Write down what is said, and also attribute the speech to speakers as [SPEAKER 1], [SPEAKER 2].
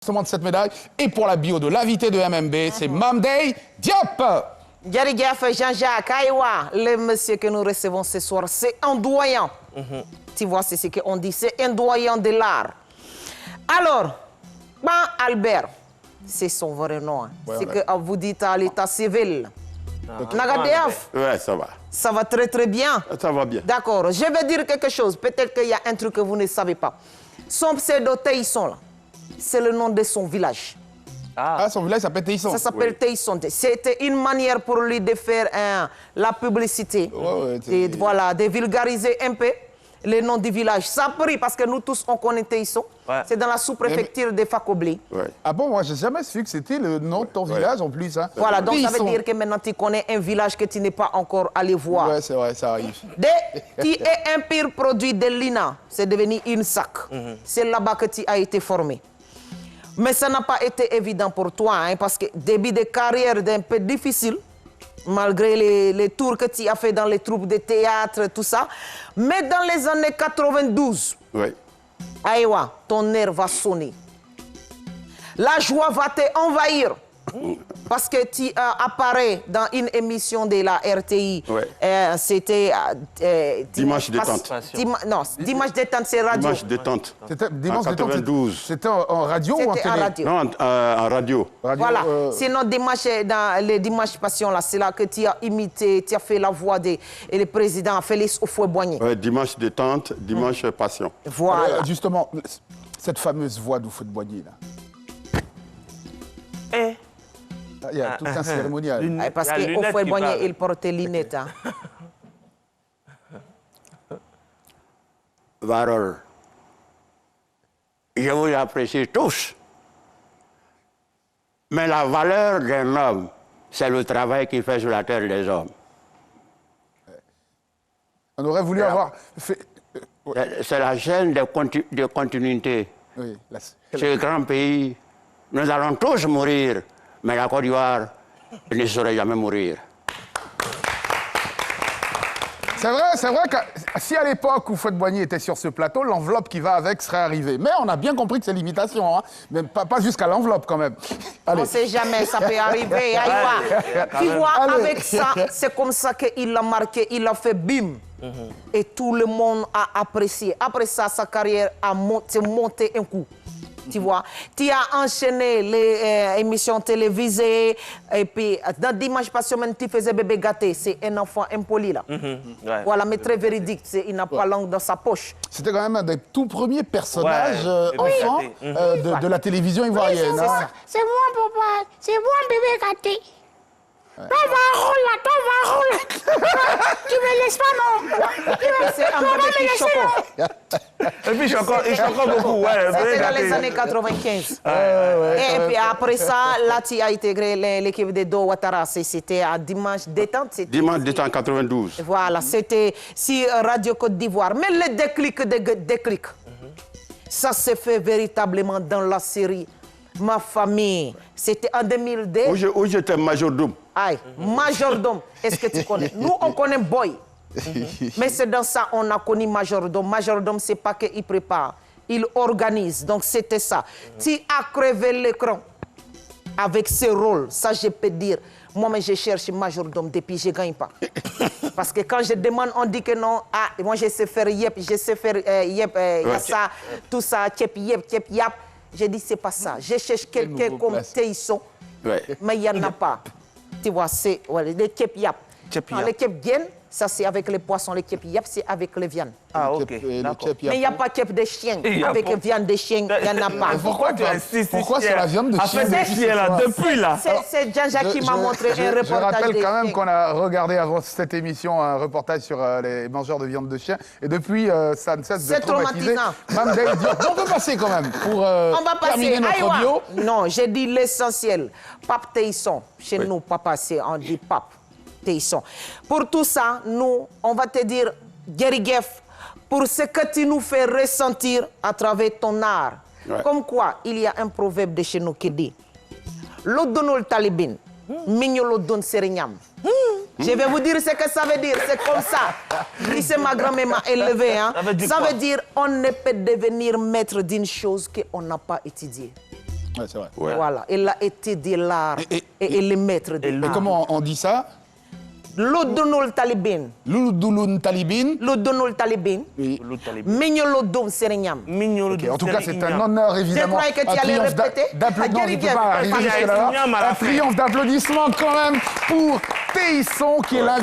[SPEAKER 1] De cette médaille. Et pour la bio de l'invité de MMB, c'est Mame Ndeye Diop.
[SPEAKER 2] Djarigaf Jean-Jacques Aïwa, le monsieur que nous recevons ce soir, c'est un doyen. Tu vois, c'est ce qu'on dit, c'est un doyen de l'art. Alors, Albert, c'est son vrai nom. Ouais, c'est que vous dites à l'état civil.
[SPEAKER 3] Ouais, ça va.
[SPEAKER 2] Ça va très très bien.
[SPEAKER 3] Ça va bien.
[SPEAKER 2] D'accord, je vais dire quelque chose. Peut-être qu'il y a un truc que vous ne savez pas. Son pseudo Teisson, là, c'est le nom de son village.
[SPEAKER 1] Ah, son village s'appelle Teisson.
[SPEAKER 2] Ça s'appelle Teisson. C'était une manière pour lui de faire la publicité. Et voilà, de vulgariser un peu le nom du village. Ça a pris parce que nous tous, on connaît Teisson. Ouais. C'est dans la sous-préfecture de Fakobli.
[SPEAKER 1] Ouais. Ah bon, moi, je n'ai jamais su que c'était le nom de ton village en plus. Hein.
[SPEAKER 2] Voilà, donc ça veut dire que maintenant, tu connais un village que tu n'es pas encore allé voir.
[SPEAKER 1] Ouais, c'est vrai, ça arrive.
[SPEAKER 2] Tu es un pire produit de l'INA. C'est devenu une sac. C'est là-bas que tu as été formé. Mais ça n'a pas été évident pour toi, hein, parce que début de carrière d'un peu difficile, malgré les tours que tu as fait dans les troupes de théâtre, tout ça. Mais dans les années 92, Aïwa, ton air va sonner. La joie va te envahir. Parce que tu apparais dans une émission de la RTI. C'était...
[SPEAKER 3] Dimanche détente.
[SPEAKER 2] Non, Dimanche détente, c'est radio.
[SPEAKER 3] Dimanche détente.
[SPEAKER 1] C'était Dimanche
[SPEAKER 3] en 92.
[SPEAKER 1] C'était en radio ou en télé?
[SPEAKER 2] En radio.
[SPEAKER 3] Non, en radio.
[SPEAKER 2] Voilà. Sinon, dans les Dimanches Passion, là, c'est là que tu as imité, tu as fait la voix du président Félix Houphouët-Boigny.
[SPEAKER 3] Dimanche détente, Dimanche Passion.
[SPEAKER 2] Voilà.
[SPEAKER 1] Alors, justement, cette fameuse voix d'Houphouët-Boigny, là. Il y a tout un cérémonial.
[SPEAKER 2] Parce qu'Houphouët-Boigny, il portait lunettes. Hein.
[SPEAKER 4] Varol, je vous apprécie tous. Mais la valeur d'un homme, c'est le travail qu'il fait sur la terre des hommes.
[SPEAKER 1] On aurait voulu avoir fait...
[SPEAKER 4] C'est la chaîne de continuité.
[SPEAKER 1] Oui,
[SPEAKER 4] Ce grand pays, nous allons tous mourir. Mais la Côte d'Ivoire ne saurait jamais mourir.
[SPEAKER 1] C'est vrai que si à l'époque où Houphouët-Boigny était sur ce plateau, l'enveloppe qui va avec serait arrivée. Mais on a bien compris que c'est l'imitation, hein. Mais pas jusqu'à l'enveloppe quand même.
[SPEAKER 2] Allez. On ne sait jamais, ça peut arriver. Tu vois, avec ça, c'est comme ça qu'il l'a marqué, il a fait bim. Et tout le monde a apprécié. Après ça, sa carrière a monté un coup. Tu vois, tu as enchaîné les émissions télévisées et puis dans Dimanche Passion, tu faisais bébé gâté. C'est un enfant impoli là. Voilà, mais très véridique. Il n'a pas langue dans sa poche.
[SPEAKER 1] C'était quand même un des tout premiers personnages enfants de la télévision ivoirienne.
[SPEAKER 5] Oui, c'est moi, papa. C'est moi, bébé gâté. Toi, va rouler. Tu me laisses pas, non.
[SPEAKER 2] C'est un bébé choco.
[SPEAKER 6] Et puis, il choco beaucoup.
[SPEAKER 2] C'était dans les années 95. Et puis après ça, là, tu as intégré l'équipe de Do Ouattara. C'était à Dimanche détente.
[SPEAKER 3] Dimanche détente 92.
[SPEAKER 2] Voilà, c'était sur Radio Côte d'Ivoire. Mais le déclic, ça s'est fait véritablement dans la série Ma famille. C'était en 2002.
[SPEAKER 3] Où j'étais majordome.
[SPEAKER 2] Aïe, majordome, est-ce que tu connais? Nous, on connaît Boy. Mais c'est dans ça qu'on a connu majordome. Majordome, c'est pas qu'il prépare, il organise. Donc, c'était ça. Tu as crevé l'écran avec ce rôle. Ça, je peux dire. Moi, je cherche majordome depuis je ne gagne pas. Parce que quand je demande, on dit que non. Ah, moi, je sais faire yep, je sais faire yep, ça, tout ça, tchep, yap. J'ai dit, c'est pas ça. Je cherche quelqu'un comme Teisson, mais il n'y en a pas. Tu vois, c'est les tchep yap. Les tchep viennent, ça c'est avec les poissons. Les tchep yap, c'est avec les viandes.
[SPEAKER 6] Ah, ok.
[SPEAKER 2] Mais il n'y a pas tchep de chien. Avec viande de chien, il n'y en a pas.
[SPEAKER 6] Pourquoi tu insistes?
[SPEAKER 1] Pourquoi c'est la viande de chien?
[SPEAKER 6] Depuis là.
[SPEAKER 2] C'est Jean-Jacques qui m'a montré un reportage.
[SPEAKER 1] Je rappelle quand même qu'on a regardé avant cette émission un reportage sur les mangeurs de viande de chien. Et depuis, ça ne cesse de traumatiser. Mame Ndeye Diop. On peut passer quand même pour terminer notre bio.
[SPEAKER 2] Non, j'ai dit l'essentiel. Pape Teisson. Chez nous, papa, on dit pape Teisson. Pour tout ça, nous, on va te dire, Djarigaf, pour ce que tu nous fais ressentir à travers ton art. Comme quoi, il y a un proverbe de chez nous qui dit L'odonol talibin, mignolodon serignam. Je vais vous dire ce que ça veut dire, c'est comme ça. Si c'est ma grand-mère m'a élevé, hein. Ça veut dire on ne peut devenir maître d'une chose qu'on n'a pas étudiée.
[SPEAKER 1] Ouais, c'est vrai.
[SPEAKER 3] Ouais.
[SPEAKER 2] Voilà, il a été de l'art et le maître de
[SPEAKER 1] Et
[SPEAKER 2] l'art.
[SPEAKER 1] comment on dit ça?
[SPEAKER 2] L'odonol talibin.
[SPEAKER 1] L'Oudouloun Talibin.
[SPEAKER 2] L'odonol talibin.
[SPEAKER 1] Oui.
[SPEAKER 2] Mignolodom serenyam.
[SPEAKER 1] Ok, en tout cas, c'est un honneur, évidemment.
[SPEAKER 2] Je croyais que tu allais répéter.
[SPEAKER 1] Non, je ne peux pas arriver jusque-là. Un triomphe d'applaudissements quand même pour Théisson, qui est l'invité.